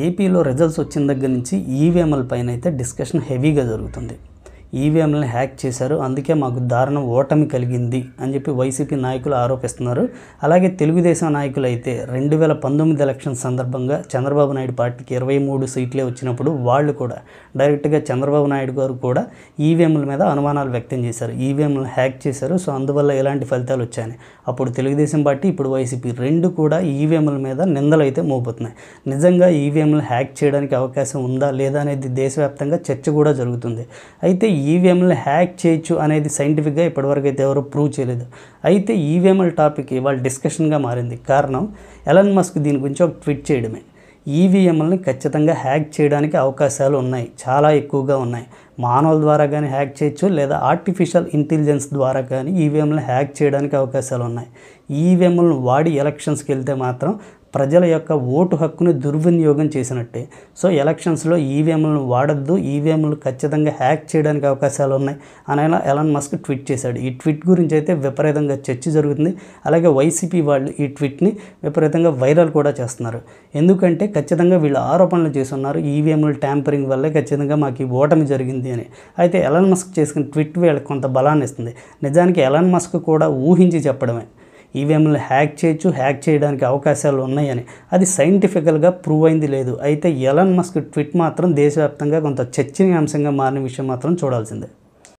ఏపీలో రిజల్ట్స్ వచ్చిన దగ్గర నుంచి ఈవీఎంల పైన అయితే డిస్కషన్ హెవీగా జరుగుతుంది. ఈవీఎంలను హ్యాక్ చేశారు, అందుకే మాకు దారుణ ఓటమి కలిగింది అని చెప్పి వైసీపీ నాయకులు ఆరోపిస్తున్నారు. అలాగే తెలుగుదేశం నాయకులు అయితే 2019 ఎలక్షన్ సందర్భంగా చంద్రబాబు నాయుడు పార్టీకి 23 సీట్లే వచ్చినప్పుడు వాళ్ళు కూడా డైరెక్ట్గా చంద్రబాబు నాయుడు గారు కూడా ఈవీఎంల మీద అనుమానాలు వ్యక్తం చేశారు. ఈవీఎంలను హ్యాక్ చేశారు, సో అందువల్ల ఎలాంటి ఫలితాలు వచ్చాయని. అప్పుడు తెలుగుదేశం పార్టీ, ఇప్పుడు వైసీపీ రెండు కూడా ఈవీఎంల మీద నిందలు అయితే మోపుతున్నాయి. నిజంగా ఈవీఎంలు హ్యాక్ చేయడానికి అవకాశం ఉందా లేదా అనేది దేశవ్యాప్తంగా చర్చ కూడా జరుగుతుంది. అయితే ఈవీఎంలు హ్యాక్ చేయొచ్చు అనేది సైంటిఫిక్గా ఇప్పటివరకు అయితే ఎవరు ప్రూవ్ చేయలేదు. అయితే ఈవీఎంల టాపిక్ ఇవాళ డిస్కషన్గా మారింది. కారణం ఎలన్ మస్క్ దీని గురించి ఒక ట్వీట్ చేయడమే. ఈవీఎంలని ఖచ్చితంగా హ్యాక్ చేయడానికి అవకాశాలు ఉన్నాయి, చాలా ఎక్కువగా ఉన్నాయి. మానవుల ద్వారా కానీ హ్యాక్ చేయొచ్చు, లేదా ఆర్టిఫిషియల్ ఇంటెలిజెన్స్ ద్వారా కానీ ఈవీఎంలను హ్యాక్ చేయడానికి అవకాశాలు ఉన్నాయి. ఈవీఎంలను వాడి ఎలక్షన్స్కి వెళ్తే మాత్రం ప్రజల యొక్క ఓటు హక్కుని దుర్వినియోగం చేసినట్టే. సో ఎలక్షన్స్లో ఈవీఎంలను వాడద్దు, ఈవీఎంలు ఖచ్చితంగా హ్యాక్ చేయడానికి అవకాశాలు ఉన్నాయి అని ఎలన్ మస్క్ ట్వీట్ చేశాడు. ఈ ట్వీట్ గురించి అయితే విపరీతంగా చర్చ జరుగుతుంది. అలాగే వైసీపీ వాళ్ళు ఈ ట్వీట్ని విపరీతంగా వైరల్ కూడా చేస్తున్నారు. ఎందుకంటే ఖచ్చితంగా వీళ్ళు ఆరోపణలు చేస్తున్నారు, ఈవీఎంలు ట్యాంపరింగ్ వల్లే ఖచ్చితంగా మాకు ఈ ఓటమి జరిగింది అని. అయితే ఎలన్ మస్క్ చేసిన ట్వీట్ వీళ్ళకి కొంత బలాన్ని ఇస్తుంది. నిజానికి ఎలన్ మస్క్ కూడా ఊహించి చెప్పడమే ఈవీఎంలు హ్యాక్ చేయొచ్చు, హ్యాక్ చేయడానికి అవకాశాలు ఉన్నాయని. అది సైంటిఫికల్గా ప్రూవ్ అయింది లేదు. అయితే ఎలన్ మస్క్ ట్వీట్ మాత్రం దేశవ్యాప్తంగా కొంత చర్చనీయాంశంగా మారిన విషయం మాత్రం చూడాల్సిందే.